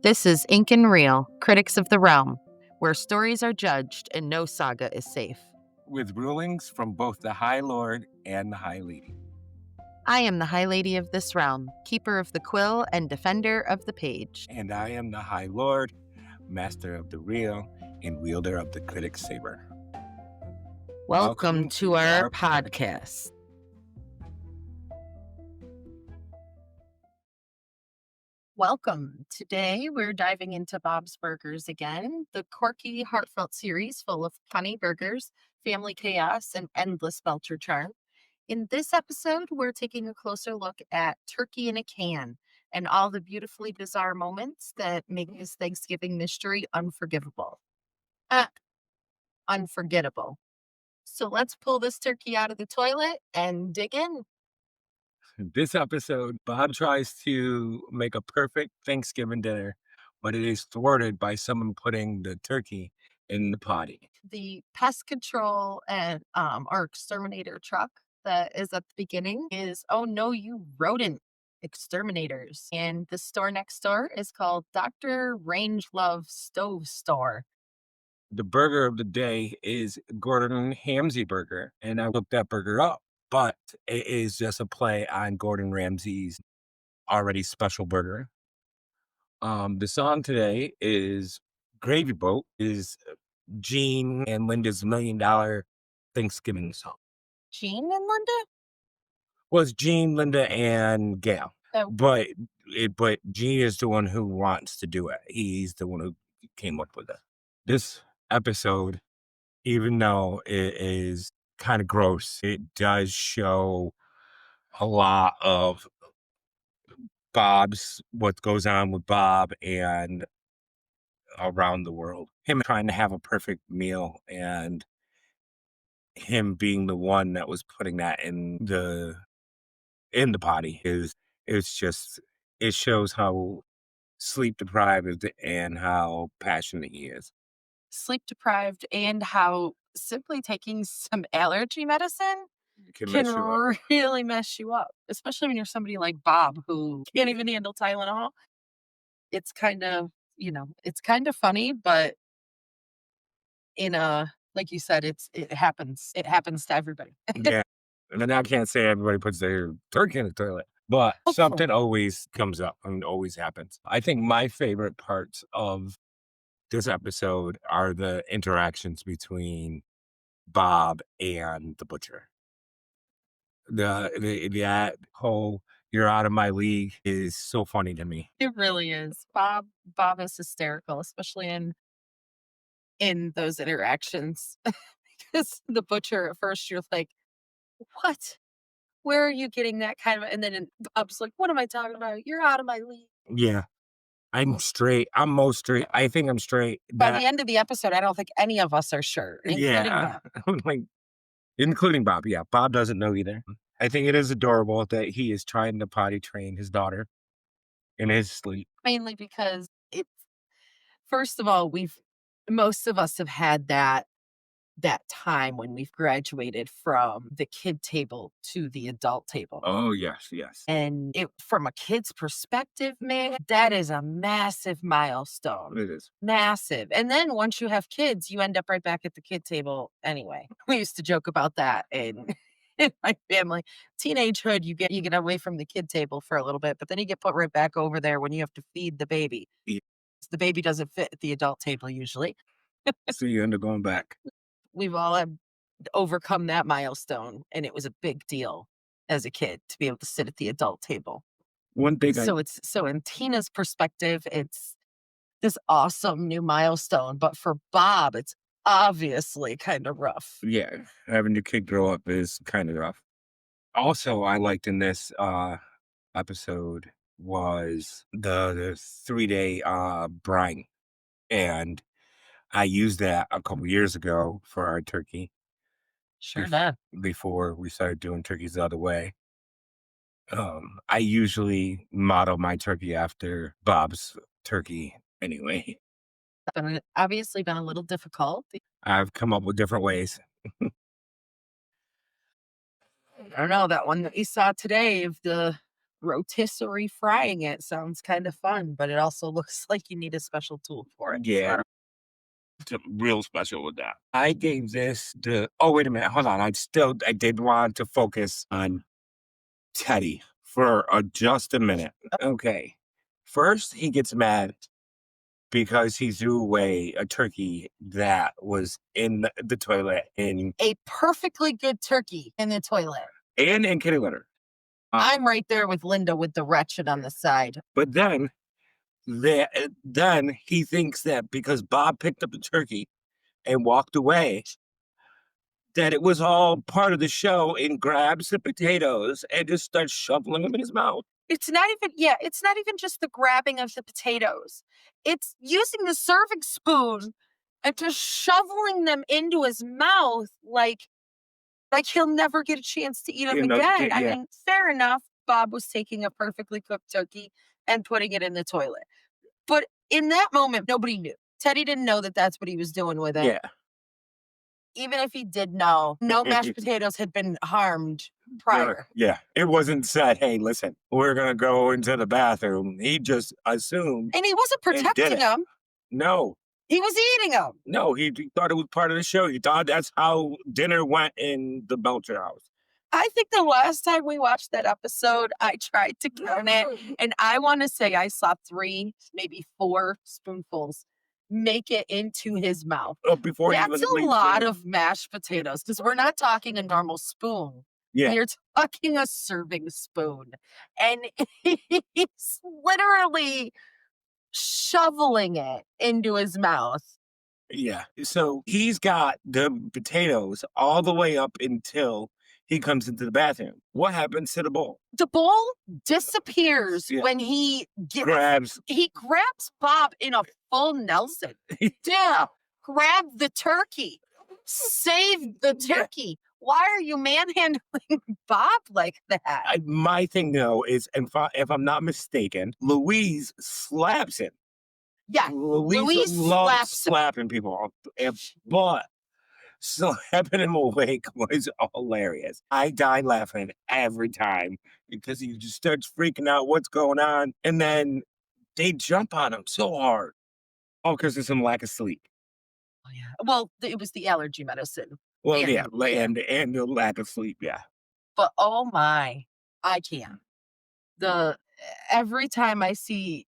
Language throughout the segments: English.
This is Ink and Real, Critics of the Realm, where stories are judged and no saga is safe. With rulings from both the High Lord and the High Lady. I am the High Lady of this realm, keeper of the quill and defender of the page. And I am the High Lord, master of the reel, and wielder of the critic's saber. Welcome to our podcast. Welcome. Today we're diving into Bob's Burgers again, the quirky, heartfelt series full of funny burgers, family chaos, and endless Belcher charm. In this episode, we're taking a closer look at turkey in a can and all the beautifully bizarre moments that make this Thanksgiving mystery unforgivable. Unforgettable. So let's pull this turkey out of the toilet and dig in. In this episode, Bob tries to make a perfect Thanksgiving dinner, but it is thwarted by someone putting the turkey in the potty. The pest control and our exterminator truck that is at the beginning is, oh no, you rodent exterminators. And the store next door is called Dr. Rangelove Stove Store. The burger of the day is Gordon Ramsay burger, and I looked that burger up, but it is just a play on Gordon Ramsay's already special burger. The song today is Gravy Boat, is Gene and Linda's $1 million Thanksgiving song. Gene and Linda? Well, it's Gene, Linda, and Gail. Oh. But Gene is the one who wants to do it. He's the one who came up with it. This episode, even though it is kind of gross, it does show a lot of what goes on with Bob and around the world. Him trying to have a perfect meal and him being the one that was putting that in the potty it shows how sleep deprived and how passionate he is. Sleep deprived and how simply taking some allergy medicine can really mess you up, especially when you're somebody like Bob who can't even handle Tylenol. It's kind of, it's kind of funny, but like you said, it happens. It happens to everybody. Yeah. And then I can't say everybody puts their turkey in the toilet, but something always comes up and always happens. I think my favorite parts of this episode are the interactions between Bob and the butcher. That whole "you're out of my league" is so funny to me. It really is. Bob is hysterical, especially in those interactions. Because the butcher at first you're like, what? Where are you getting that kind of, and then Bob's like, what am I talking about? You're out of my league. Yeah. I'm straight. I'm most straight. I think I'm straight. By the end of the episode, I don't think any of us are sure, including Bob. Like, including Bob. Yeah, Bob doesn't know either. I think it is adorable that he is trying to potty train his daughter in his sleep. Mainly because first of all, most of us have had that time when we've graduated from the kid table to the adult table. Oh, yes, yes. And from a kid's perspective, man, that is a massive milestone. It is. Massive. And then once you have kids, you end up right back at the kid table anyway. We used to joke about that in my family. Teenagehood, you get away from the kid table for a little bit, but then you get put right back over there when you have to feed the baby. Yeah. The baby doesn't fit at the adult table usually. So you end up going back. We've all had overcome that milestone, and it was a big deal as a kid to be able to sit at the adult table. One thing So in Tina's perspective, it's this awesome new milestone, but for Bob, it's obviously kind of rough. Yeah, having your kid grow up is kind of rough. Also, I liked in this episode was the 3-day brine, and I used that a couple years ago for our turkey. Sure did. Before we started doing turkeys the other way. I usually model my turkey after Bob's turkey anyway. Obviously been a little difficult. I've come up with different ways. I don't know, that one that you saw today of the Rotisserie frying it sounds kind of fun, but it also looks like you need a special tool for it. Yeah, it's real special with that. I gave this the oh, wait a minute, hold on. I did want to focus on Teddy for, just a minute. Okay. First, he gets mad because he threw away a turkey that was in the toilet A perfectly good turkey in the toilet. and in kitty litter. I'm right there with Linda with the wretched on the side. But then he thinks that because Bob picked up the turkey and walked away, that it was all part of the show and grabs the potatoes and just starts shoveling them in his mouth. It's not even just the grabbing of the potatoes. It's using the serving spoon and just shoveling them into his mouth like he'll never get a chance to eat them You know, again. I yeah, mean, fair enough. Bob was taking a perfectly cooked turkey and putting it in the toilet. But in that moment, nobody knew. Teddy didn't know that that's what he was doing with it. yeah. Even if he did know, no mashed potatoes had been harmed prior. Yeah. It wasn't said, hey, listen, we're gonna go into the bathroom. He just assumed And he wasn't and did protecting it. them, No, he was eating them. no, he thought it was part of the show. He thought that's how dinner went in the Belcher house. I think the last time we watched that episode, I tried to count it, and I want to say I saw 3, maybe 4 spoonfuls make it into his mouth. Before he That's even a leaves lot dinner. of mashed potatoes because we're not talking a normal spoon. Yeah, You're talking a serving spoon. And he's literally shoveling it into his mouth. yeah. So he's got the potatoes all the way up until he comes into the bathroom. What happens to the bowl? The bowl disappears Yeah. when Grabs. he grabs Bob in a full Nelson. Yeah, grab the turkey. Save the Yeah. turkey. Why are you manhandling Bob like that? My thing though is, if I'm not mistaken, Louise slaps him. Yeah, Louise Louise loves slaps him. slapping people, but slapping him awake was hilarious. I die laughing every time because he just starts freaking out what's going on, and then they jump on him so hard. Oh, because of some lack of sleep. Oh, yeah. Well, it was the allergy medicine. Well, And yeah, and the lack of sleep, yeah. but oh my, I can't. The every time I see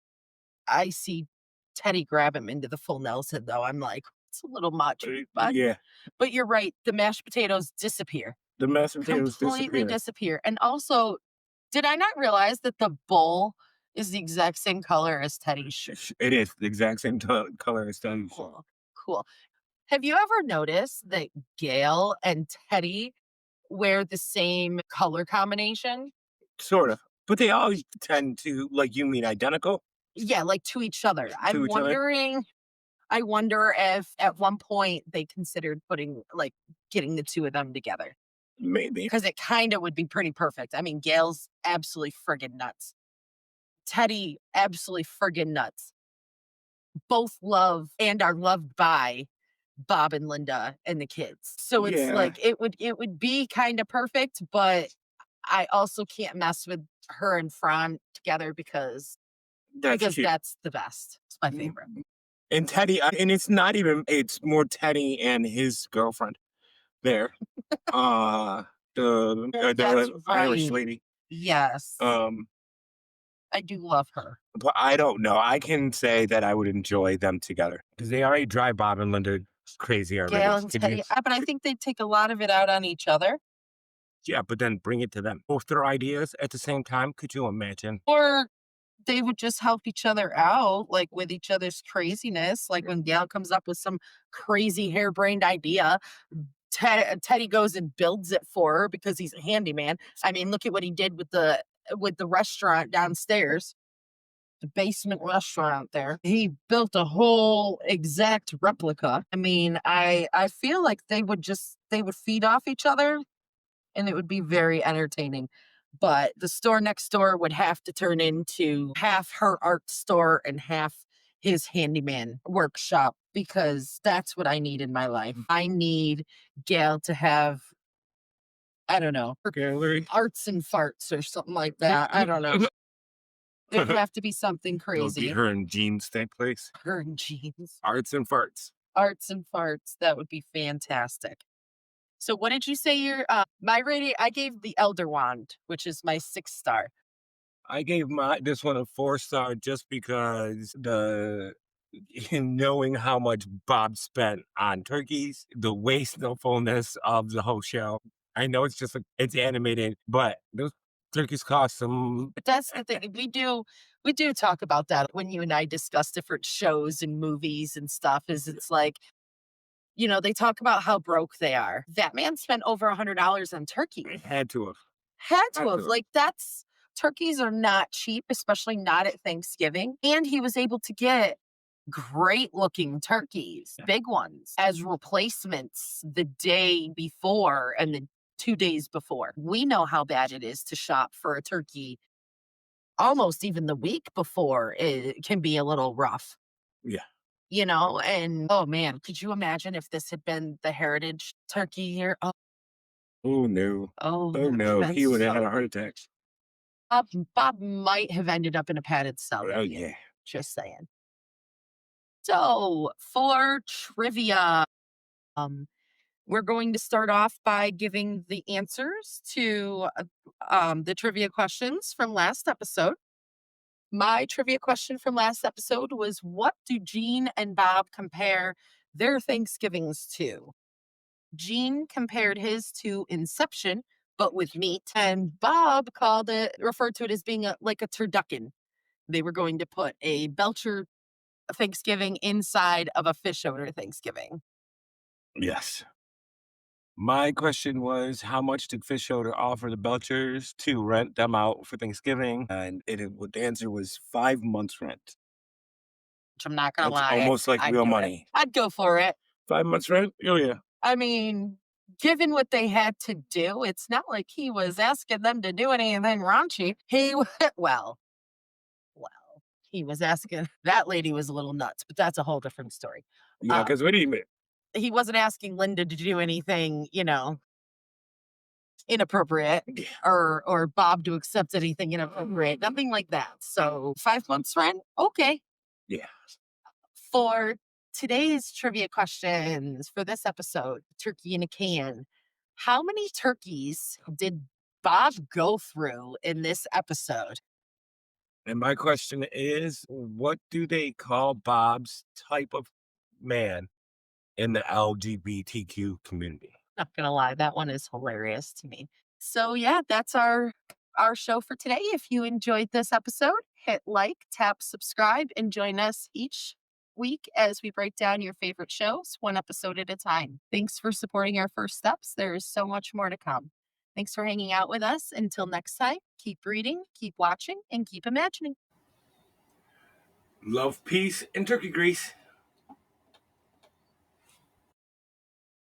Teddy grab him into the full Nelson though, I'm like, it's a little much. Yeah, But you're right, the mashed potatoes disappear. the mashed potatoes Completely disappear. disappear. And also, did I not realize that the bowl is the exact same color as Teddy's shirt? It is the exact same color as Tony's. Cool. Cool. Have you ever noticed that Gail and Teddy wear the same color combination? Sort of. But they always tend to, like, you mean identical Yeah, like to each other. to each other? I wonder if at one point they considered getting the 2 of them together Maybe. because it kinda would be pretty perfect. I mean, Gail's absolutely friggin' nuts. Teddy, absolutely friggin' nuts. Both love and are loved by Bob and Linda and the kids. So it's Yeah, like it would be kinda perfect, but I also can't mess with her and Fran together that's because cute. that's the best. It's my Mm, favorite. and Teddy, and it's not even, it's more Teddy and his girlfriend there. Uh, That's the Irish right. lady. Yes. Um, I do love her. but I don't know. I can say that I would enjoy them together because they already drive Bob and Linda crazy already. Gail and Could you? Teddy, but I think they'd take a lot of it out on each other, Yeah, but then bring it to them. Both their ideas at the same time. Could you imagine? or they would just help each other out, like, with each other's craziness, like, when Gail comes up with some crazy harebrained idea, Teddy goes and builds it for her because he's a handyman. I mean, look at what he did with the restaurant downstairs, the basement restaurant there. He built a whole exact replica. I mean, I feel like they would feed off each other and it would be very entertaining. But the store next door would have to turn into half her art store and half his handyman workshop because that's what I need in my life. I need Gail to have I don't know, Gallery. arts and farts or something like that. I don't know. It'd have to be something That would be crazy. her and Jean's stank place. Her and jeans. Arts and farts. Arts and farts. That would be fantastic. So what did you say your my rating? I gave the Elder Wand, which is my 6 star. I gave my this one a 4 star just because the knowing how much Bob spent on turkeys, the wastefulness of the whole show. I know it's just it's animated, but those turkeys cost some. But that's the thing. We do talk about that when you and I discuss different shows and movies and stuff. Is it's like, they talk about how broke they are. That man spent over $100 on turkey. Had to have. Had to Had to have. have. Like, that's turkeys are not cheap, especially not at Thanksgiving. And he was able to get great looking turkeys, Yeah. big ones, as replacements the day before and the 2 days before. We know how bad it is to shop for a turkey almost even the week before. It can be a little rough, Yeah. and oh man, could you imagine if this had been the heritage turkey year? Oh, Oh no. oh, Oh that would have no. been He would have had so. a heart attack. Bob might have ended up in a padded cell Oh that year. yeah. Just saying. So for trivia, um, we're going to start off by giving the answers to the trivia questions from last episode. My trivia question from last episode was, what do Gene and Bob compare their Thanksgivings to? Gene compared his to Inception, but with meat, and Bob referred to it as being like a turducken. They were going to put a Belcher Thanksgiving inside of a fish odor Thanksgiving. Yes. My question was, how much did Fish Shoulder offer the Belchers to rent them out for Thanksgiving? And the answer was 5 months rent. Which I'm not gonna That's lie, almost like I'd real do it. money. I'd go for it. 5 months rent? Oh yeah. I mean, given what they had to do, it's not like he was asking them to do anything raunchy. Well, well, he was asking that lady was a little nuts, but that's a whole different story. Yeah, Um, because what do you mean? he wasn't asking Linda to do anything, inappropriate, Yeah. or Bob to accept anything inappropriate, nothing like that. So 5 months rent, okay. Yeah. For today's trivia questions for this episode, Turkey in a Can, how many turkeys did Bob go through in this episode? And my question is, what do they call Bob's type of man in the LGBTQ community? Not gonna lie, that one is hilarious to me. So yeah, that's our show for today. If you enjoyed this episode, hit like, tap subscribe, and join us each week as we break down your favorite shows one episode at a time. Thanks for supporting our first steps. There is so much more to come. Thanks for hanging out with us. Until next time, keep reading, keep watching, and keep imagining. Love, peace, and turkey grease.